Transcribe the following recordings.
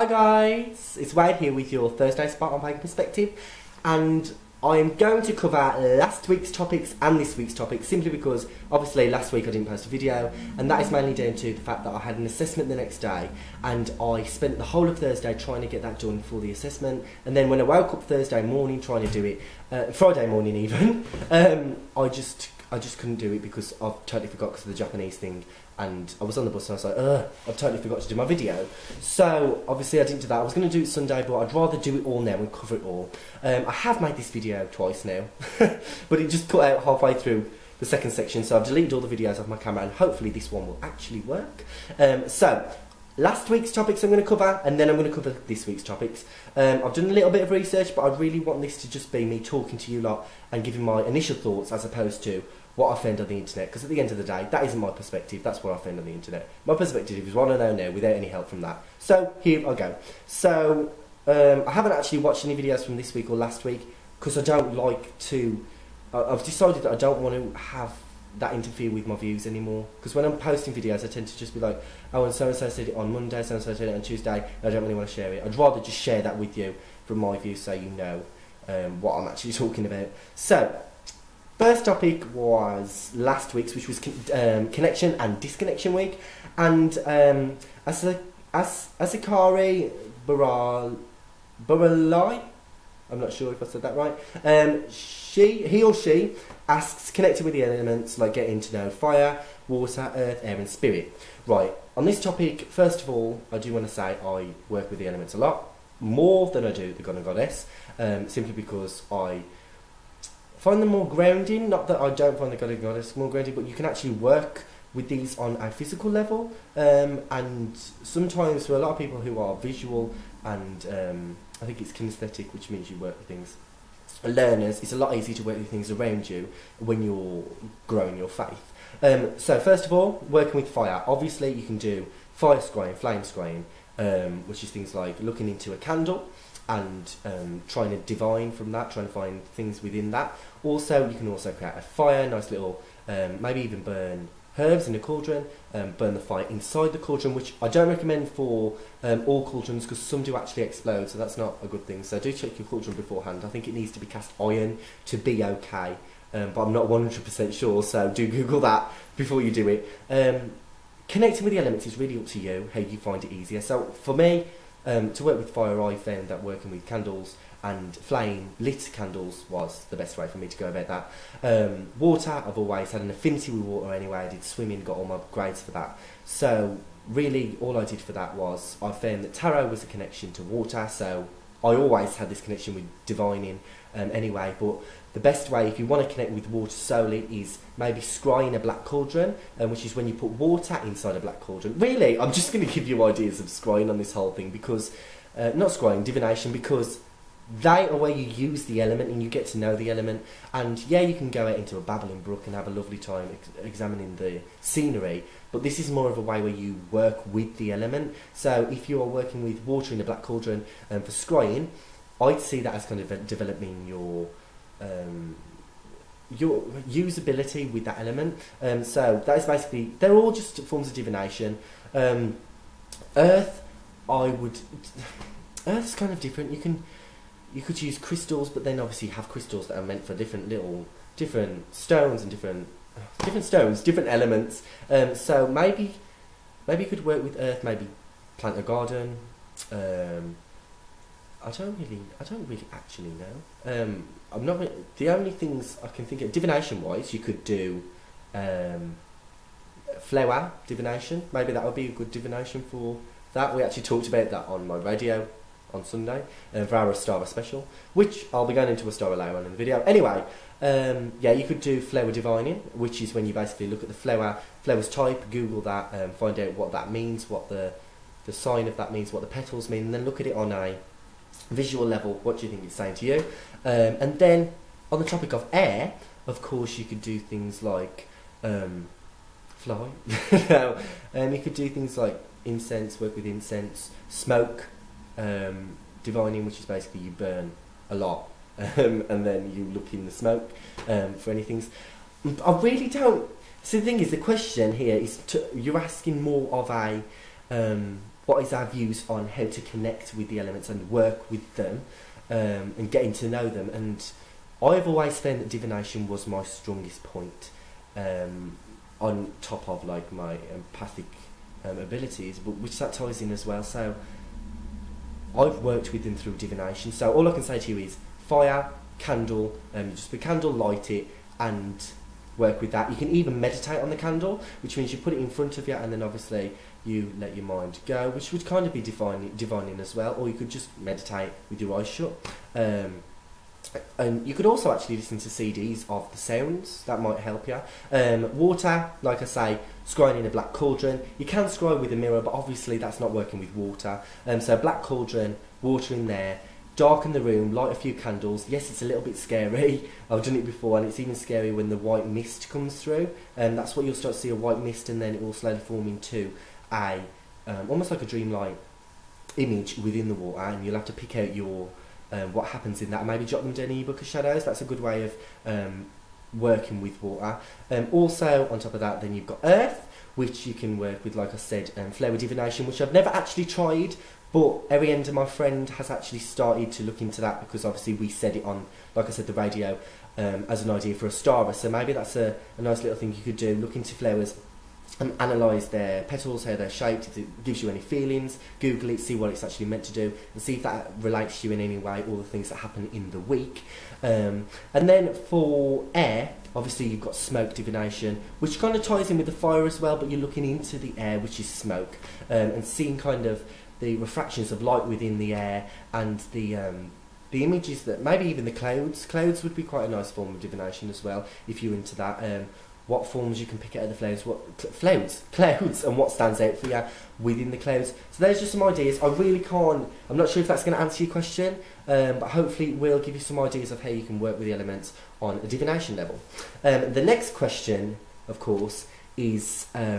Hi guys, it's Wade here with your Thursday spot on Pagan Perspective, and I am going to cover last week's topics and this week's topics simply because obviously last week I didn't post a video, and that is mainly down to the fact that I had an assessment the next day and I spent the whole of Thursday trying to get that done for the assessment, and then when I woke up Thursday morning trying to do it, Friday morning even, I just couldn't do it because I totally forgot because of the Japanese thing. And I was on the bus and I was like, I've totally forgot to do my video. So, obviously I didn't do that. I was going to do it Sunday, but I'd rather do it all now and cover it all. I have made this video twice now, but it just cut out halfway through the second section, so I've deleted all the videos off my camera, and hopefully this one will actually work. So, last week's topics I'm going to cover, and then I'm going to cover this week's topics. I've done a little bit of research, but I really want this to just be me talking to you lot and giving my initial thoughts as opposed to what I found on the internet, because at the end of the day, that isn't my perspective, that's what I found on the internet. My perspective is what I know now without any help from that. So, here I go. So, I haven't actually watched any videos from this week or last week, because I don't like to... I've decided that I don't want to have that interfere with my views anymore, because when I'm posting videos I tend to just be like, oh, and so said it on Monday, so said it on Tuesday, and I don't really want to share it. I'd rather just share that with you from my view so you know what I'm actually talking about. So, first topic was last week's, which was connection and disconnection week, and Asakari Baralai, I'm not sure if I said that right, he or she asks, connecting with the elements, like getting to know fire, water, earth, air and spirit. Right, on this topic, first of all, I do want to say I work with the elements a lot, more than I do the god and goddess, simply because I find them more grounding. Not that I don't find the god and goddess more grounding, but you can actually work with these on a physical level, and sometimes for a lot of people who are visual and I think it's kinesthetic, which means you work with things, learners, it's a lot easier to work with things around you when you're growing your faith. So first of all, working with fire, obviously you can do fire scrying, flame scrying, which is things like looking into a candle and trying to divine from that, trying to find things within that. Also, you can also create a fire, nice little, maybe even burn herbs in a cauldron, burn the fire inside the cauldron, which I don't recommend for all cauldrons because some do actually explode, so that's not a good thing. So do check your cauldron beforehand. I think it needs to be cast iron to be okay, but I'm not 100% sure, so do Google that before you do it. Connecting with the elements is really up to you, how you find it easier. So for me, to work with fire, I found that working with candles and flame lit candles was the best way for me to go about that. Water, I've always had an affinity with water anyway. I did swimming, got all my grades for that. So really all I did for that was I found that tarot was a connection to water, so I always had this connection with divining anyway, but the best way if you want to connect with water solely is maybe scrying a black cauldron, which is when you put water inside a black cauldron. Really, I'm just going to give you ideas of scrying on this whole thing, because, not scrying, divination, because they are where you use the element and you get to know the element. And yeah, you can go out into a babbling brook and have a lovely time examining the scenery, but this is more of a way where you work with the element. So if you are working with water in a black cauldron for scrying, I'd see that as kind of developing your usability with that element. So that is basically, they're all just forms of divination. Earth, Earth's kind of different. You could use crystals, but then obviously you have crystals that are meant for different stones and different elements. So maybe you could work with earth, maybe plant a garden. I don't really actually know. I'm not really, the only things I can think of divination wise, you could do flower divination. Maybe that would be a good divination for that. We actually talked about that on my radio on Sunday for our Astara special, which I'll be going into Astara later on in the video. Anyway, yeah, you could do flower divining, which is when you basically look at the flower's type, Google that, find out what that means, what the sign of that means, what the petals mean, and then look at it on a visual level. What do you think it's saying to you? And then on the topic of air, of course, you could do things like fly. No, you could do things like incense, work with incense, smoke. Divining, which is basically you burn a lot and then you look in the smoke for anything. I really don't. So the thing is, the question here is you're asking more of a what is our views on how to connect with the elements and work with them, and getting to know them. And I've always found that divination was my strongest point, on top of like my empathic abilities, but which that ties in as well. So I've worked with them through divination. So all I can say to you is fire, candle, just the candle, light it, and work with that. You can even meditate on the candle, which means you put it in front of you, and then obviously you let your mind go, which would kind of be divining as well. Or you could just meditate with your eyes shut. And you could also actually listen to CDs of the sounds, that might help you. Water, like I say, scrying in a black cauldron. You can scry with a mirror, but obviously that's not working with water. So black cauldron, water in there, darken the room, light a few candles. Yes, it's a little bit scary. I've done it before, and it's even scary when the white mist comes through. That's what you'll start to see, a white mist, and then it will slowly form into a almost like a dreamlike image within the water, and you'll have to pick out your what happens in that, and maybe jot them down in your book of shadows. That's a good way of working with water. Also, on top of that, then you've got earth, which you can work with, like I said, flower divination, which I've never actually tried, but Arienda, my friend, has actually started to look into that, because obviously we said it on, like I said, the radio, as an idea for a starter. So maybe that's a nice little thing you could do. Look into flowers and analyse their petals, how they're shaped, if it gives you any feelings. Google it, see what it's actually meant to do, and see if that relates to you in any way, all the things that happen in the week. And then for air, obviously you've got smoke divination, which kind of ties in with the fire as well, but you're looking into the air, which is smoke, and seeing kind of the refractions of light within the air, and the images that, maybe even the clouds. Clouds would be quite a nice form of divination as well, if you're into that. What forms you can pick out of the clouds, and what stands out for you within the clouds. So there's just some ideas. I'm not sure if that's going to answer your question, but hopefully it will give you some ideas of how you can work with the elements on a divination level. The next question, of course, is... now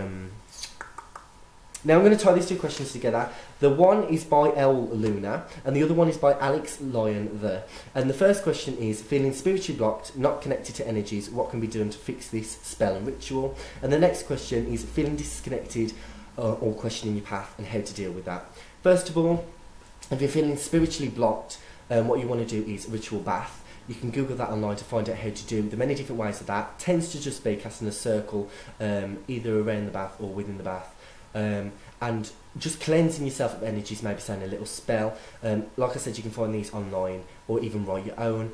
I'm going to tie these two questions together. The one is by L. Luna, and the other one is by Alex Lyon The. And the first question is, feeling spiritually blocked, not connected to energies, what can be done to fix this spell and ritual? And the next question is, feeling disconnected or questioning your path, and how to deal with that. First of all, if you're feeling spiritually blocked, what you want to do is ritual bath. You can Google that online to find out how to do the many different ways of that. It tends to just be casting a circle, either around the bath or within the bath. And just cleansing yourself of energies, maybe saying a little spell. Like I said, you can find these online, or even write your own.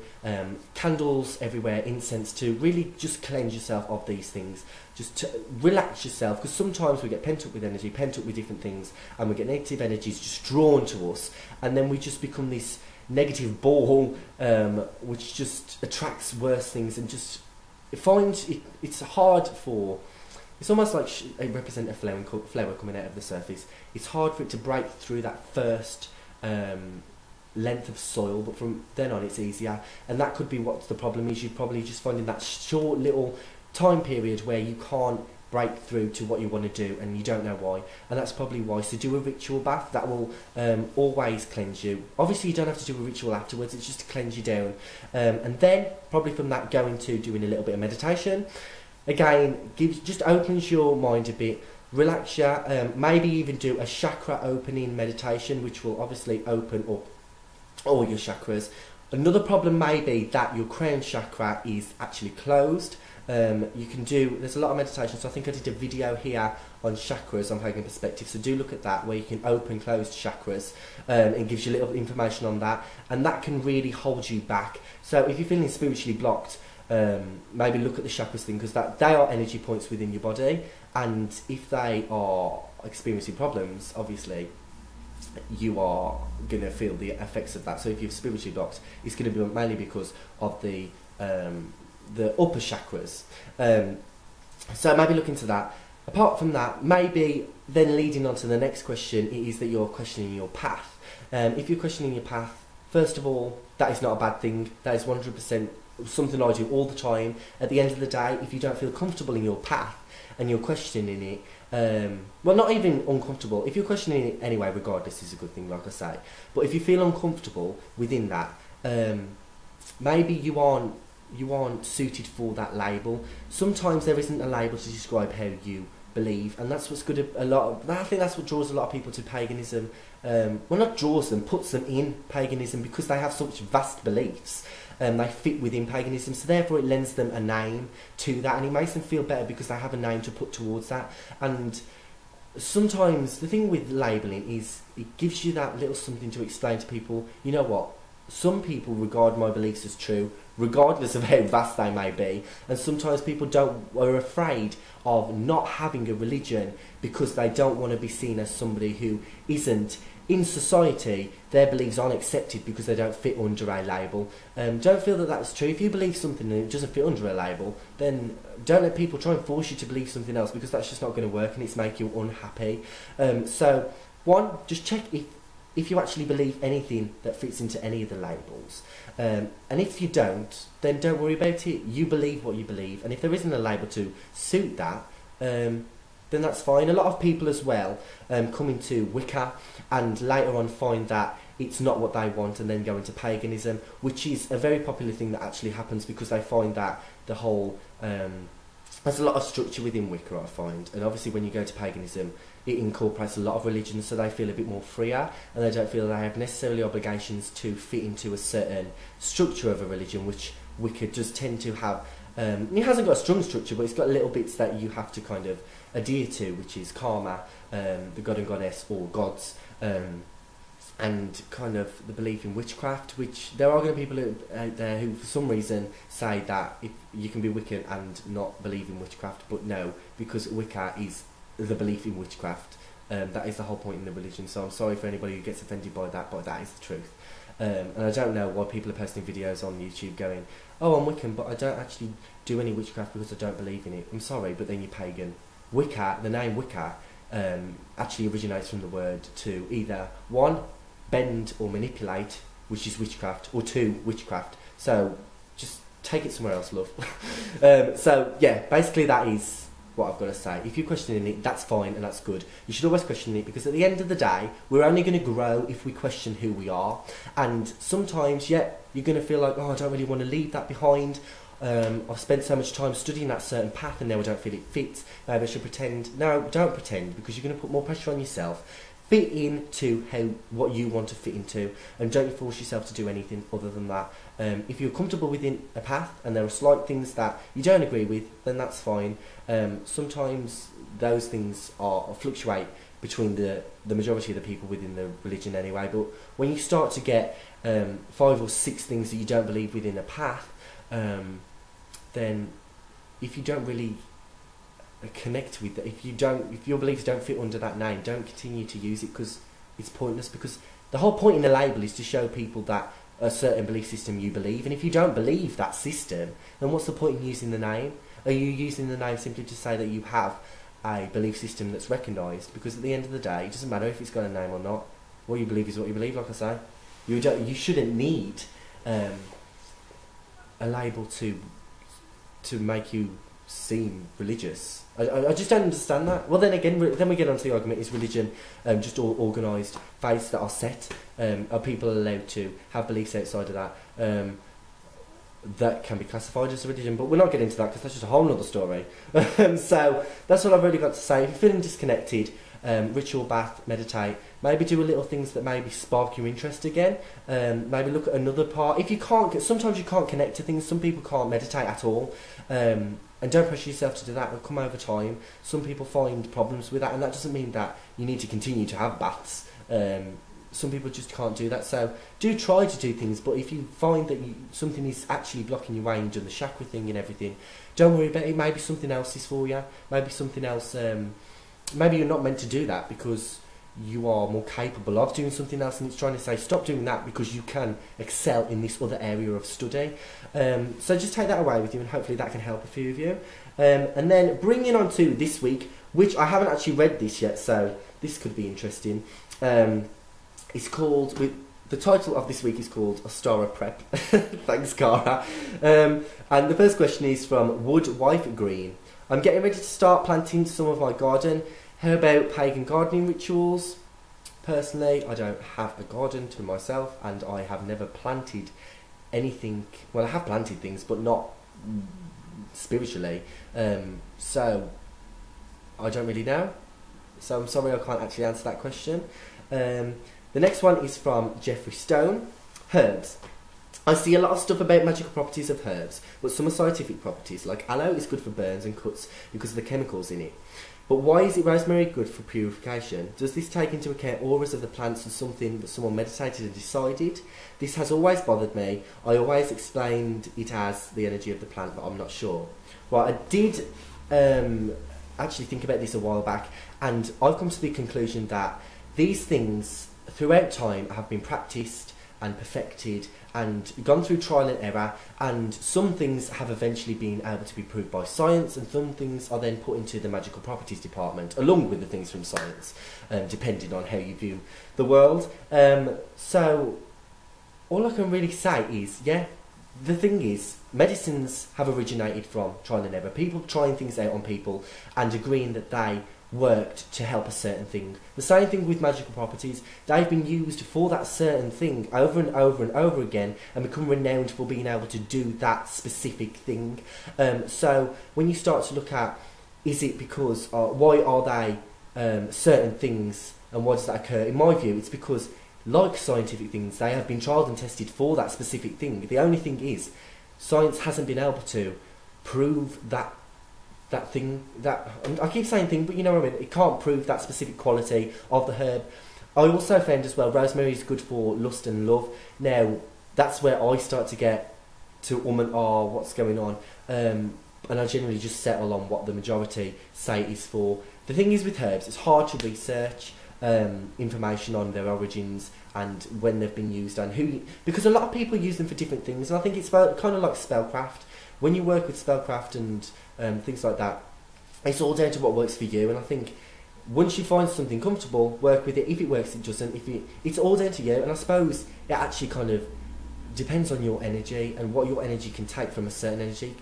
Candles everywhere, incense too. Really just cleanse yourself of these things. Just to relax yourself, because sometimes we get pent up with energy, pent up with different things, and we get negative energies just drawn to us, and then we just become this negative ball, which just attracts worse things, and just it's hard for... It's almost like a representative flower coming out of the surface. It's hard for it to break through that first length of soil, but from then on it's easier. And that could be what the problem is. You're probably just finding that short little time period where you can't break through to what you want to do, and you don't know why. And that's probably why. So do a ritual bath. That will always cleanse you. Obviously you don't have to do a ritual afterwards. It's just to cleanse you down. And then probably from that go into doing a little bit of meditation. Again, just opens your mind a bit, relax you, maybe even do a chakra opening meditation, which will obviously open up all your chakras. Another problem may be that your crown chakra is actually closed. There's a lot of meditations, so I think I did a video here on chakras on Pagan Perspective, so do look at that, where you can open closed chakras, and gives you a little information on that, and that can really hold you back. So if you're feeling spiritually blocked, maybe look at the chakras thing, because they are energy points within your body, and if they are experiencing problems, obviously you are going to feel the effects of that. So if you're spiritually blocked, it's going to be mainly because of the upper chakras. So maybe look into that. Apart from that, maybe then leading on to the next question, it is that you're questioning your path. If you're questioning your path, first of all, that is not a bad thing. That is 100% something I do all the time. At the end of the day, if you don't feel comfortable in your path and you're questioning it, well, not even uncomfortable, if you're questioning it anyway, regardless, is a good thing, like I say. But if you feel uncomfortable within that, maybe you aren't suited for that label. Sometimes there isn't a label to describe how you believe, and that's what's good. I think that's what draws a lot of people to paganism. Well, not draws them, puts them in paganism, because they have such vast beliefs. They fit within paganism, so therefore it lends them a name to that, and it makes them feel better because they have a name to put towards that. And sometimes the thing with labelling is it gives you that little something to explain to people. You know what? Some people regard my beliefs as true, regardless of how vast they may be, and sometimes people are afraid of not having a religion because they don't want to be seen as somebody who isn't in society. Their beliefs aren't accepted because they don't fit under a label. Don't feel that that's true. If you believe something and it doesn't fit under a label, then don't let people try and force you to believe something else, because that's just not going to work and it's make you unhappy. So one, just check if you actually believe anything that fits into any of the labels. And if you don't, then don't worry about it. You believe what you believe, and if there isn't a label to suit that, then that's fine. A lot of people as well come into Wicca and later on find that it's not what they want and then go into paganism, which is a very popular thing that actually happens because they find that the whole... there's a lot of structure within Wicca, I find, and obviously when you go to paganism, it incorporates a lot of religions, so they feel a bit more freer, and they don't feel they have necessarily obligations to fit into a certain structure of a religion, which Wicca does tend to have. It hasn't got a strong structure, but it's got little bits that you have to kind of adhere to, which is karma, the god and goddess, or gods, and kind of the belief in witchcraft, which there are going to be people out there who for some reason say that if you can be Wiccan and not believe in witchcraft, but no, because Wicca is the belief in witchcraft. That is the whole point in the religion, so I'm sorry for anybody who gets offended by that, but that is the truth. And I don't know why people are posting videos on YouTube going, oh, I'm Wiccan, but I don't actually do any witchcraft because I don't believe in it. I'm sorry, but then you're pagan. Wicca, the name Wicca, actually originates from the word to either, one, bend or manipulate, which is witchcraft, or two, witchcraft. So just take it somewhere else, love. So yeah, basically that is what I've got to say. If you're questioning it, that's fine and that's good. You should always question it, because at the end of the day, we're only going to grow if we question who we are. And sometimes, yeah, you're going to feel like, oh, I don't really want to leave that behind. I've spent so much time studying that certain path and now I don't feel it fits. Maybe I should pretend. No, don't pretend, because you're going to put more pressure on yourself. Fit into what you want to fit into, and don't force yourself to do anything other than that. If you're comfortable within a path and there are slight things that you don't agree with, then that's fine. Sometimes those things fluctuate between the majority of the people within the religion anyway, but when you start to get 5 or 6 things that you don't believe within a path, then if you don't really connect with that, if your beliefs don't fit under that name, don't continue to use it, because it's pointless. Because the whole point in the label is to show people that a certain belief system you believe, and if you don't believe that system, then what's the point in using the name? Are you using the name simply to say that you have a belief system that's recognised? Because at the end of the day, it doesn't matter if it's got a name or not. What you believe is what you believe, like I say. You shouldn't need a label to make you seem religious. I just don't understand that. Well, then again, then we get onto the argument: is religion just all organised faiths that are set? Are people allowed to have beliefs outside of that that can be classified as a religion? But we're not getting into that because that's just a whole other story. So that's what I've really got to say. If you're feeling disconnected, ritual bath, meditate, maybe do a little things that maybe spark your interest again. Maybe look at another part. If you can't, sometimes you can't connect to things. Some people can't meditate at all. And don't pressure yourself to do that. It'll come over time. Some people find problems with that, and that doesn't mean that you need to continue to have baths. Some people just can't do that. So do try to do things, but if you find that something is actually blocking your way, and you've done the chakra thing and everything, don't worry about it. Maybe something else is for you. Maybe something else. Maybe you're not meant to do that because you are more capable of doing something else, and it's trying to say stop doing that because you can excel in this other area of study. So just take that away with you, and hopefully that can help a few of you. And then bringing on to this week, which I haven't actually read this yet, so this could be interesting. It's called, the title of this week is called Ostara Prep. Thanks, Cara. And the first question is from Wood Wife Green. I'm getting ready to start planting some of my garden. How about pagan gardening rituals? Personally, I don't have a garden to myself, and I have never planted anything. Well, I have planted things, but not spiritually. So I don't really know. So I'm sorry I can't actually answer that question. The next one is from Jeffrey Stone. Herbs. I see a lot of stuff about magical properties of herbs, but some are scientific properties, like aloe is good for burns and cuts because of the chemicals in it. But why is it rosemary good for purification? Does this take into account auras of the plants and something that someone meditated and decided? This has always bothered me. I always explained it as the energy of the plant, but I'm not sure. Well, I did actually think about this a while back, and I've come to the conclusion that these things throughout time have been practiced and perfected and gone through trial and error, and some things have eventually been able to be proved by science, and some things are then put into the magical properties department along with the things from science, depending on how you view the world. So all I can really say is, yeah, the thing is, medicines have originated from trial and error, people trying things out on people and agreeing that they worked to help a certain thing. The same thing with magical properties. They've been used for that certain thing over and over and over again and become renowned for being able to do that specific thing. So when you start to look at, is it because, why are they certain things and why does that occur? In my view, it's because, like scientific things, they have been tried and tested for that specific thing. The only thing is, science hasn't been able to prove that thing, that, I keep saying thing, but you know what I mean, it can't prove that specific quality of the herb. I also found as well, rosemary is good for lust and love. Now, that's where I start to get to and what's going on, and I generally just settle on what the majority say it is for. The thing is with herbs, it's hard to research information on their origins and when they've been used and who, because a lot of people use them for different things, and I think it's kind of like spellcraft. When you work with spellcraft and things like that, it's all down to what works for you, and I think once you find something comfortable, work with it. If it works, it doesn't. It's all down to you, and I suppose it actually kind of depends on your energy and what your energy can take from a certain energy.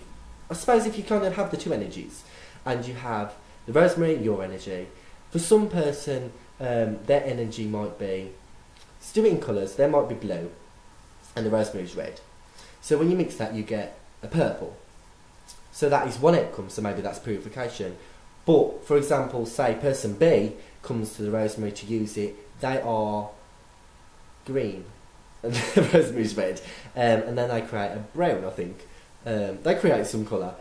I suppose if you kind of have the two energies, and you have the rosemary, your energy, for some person, their energy might be, let's do it in colours, there might be blue, and the rosemary is red. So when you mix that, you get a purple. So that is one outcome, so maybe that's purification. But, for example, say person B comes to the rosemary to use it, they are green, and the rosemary is red, and then they create a brown, I think. They create some colour,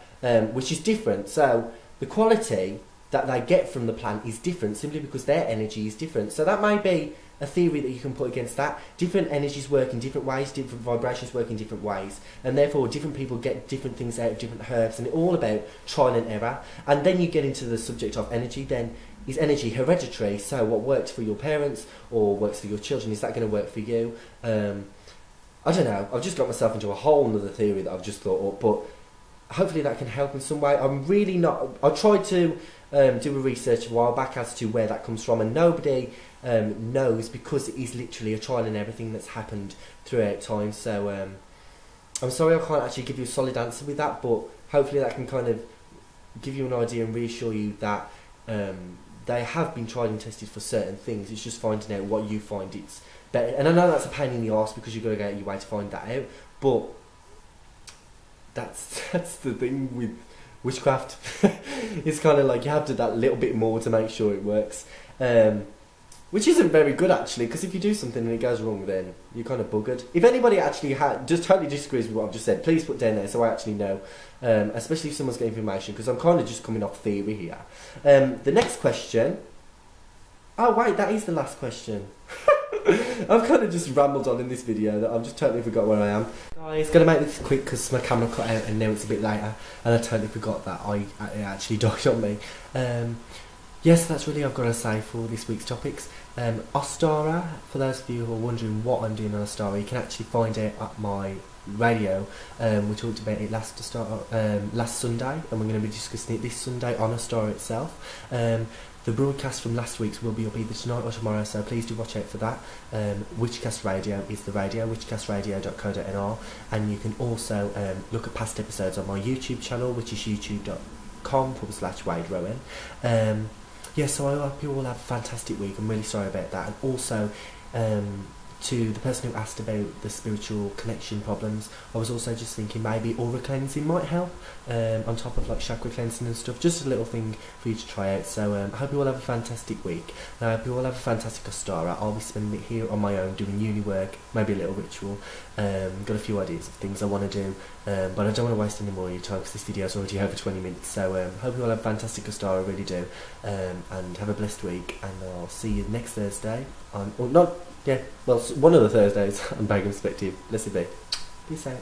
which is different. So the quality that they get from the plant is different simply because their energy is different. So that may be a theory that you can put against that. Different energies work in different ways, different vibrations work in different ways, and therefore different people get different things out of different herbs, and it's all about trial and error. And then you get into the subject of energy. Then, is energy hereditary? So what worked for your parents or works for your children, is that going to work for you? I don't know, I've just got myself into a whole other theory that I've just thought up, but hopefully that can help in some way. I'm really not, I tried to do a research a while back as to where that comes from, and nobody knows, because it is literally a trial and everything that's happened throughout time. So I'm sorry I can't actually give you a solid answer with that, but hopefully that can kind of give you an idea and reassure you that they have been tried and tested for certain things. It's just finding out what you find it's better. And I know that's a pain in the arse because you've got to go out your way to find that out, but that's the thing with witchcraft. It's kind of like you have to do that little bit more to make sure it works, which isn't very good actually, because if you do something and it goes wrong, then you're kind of buggered. If anybody actually just totally disagrees with what I've just said, please put down there so I actually know, especially if someone's got information, because I'm kind of just coming off theory here. The next question, oh wait, that is the last question. I've kind of just rambled on in this video that I've just totally forgot where I am. Guys, gonna make this quick because my camera cut out and now it's a bit later, and I totally forgot that it actually died on me. Yes, that's really all I've got to say for this week's topics. Ostara, for those of you who are wondering what I'm doing on Ostara, you can actually find it at my radio. We talked about it last Sunday, and we're going to be discussing it this Sunday on Ostara itself. The broadcast from last week's will be up either tonight or tomorrow, so please do watch out for that. Witchcast Radio is the radio, witchcastradio.co.nr, and you can also look at past episodes on my YouTube channel, which is youtube.com/Wade Rowan. Yeah, so I hope you all have a fantastic week. I'm really sorry about that, and also to the person who asked about the spiritual connection problems, I was also just thinking maybe aura cleansing might help, on top of like chakra cleansing and stuff. Just a little thing for you to try out. So I hope you all have a fantastic week. I hope you all have a fantastic Ostara. I'll be spending it here on my own doing uni work, maybe a little ritual. Got a few ideas of things I want to do, but I don't want to waste any more of your time because this video is already over 20 minutes. So hope you all have a fantastic Ostara, really do, and have a blessed week. And I'll see you next Thursday. One of the Thursdays on Pagan Perspective. Blessed be. Peace out.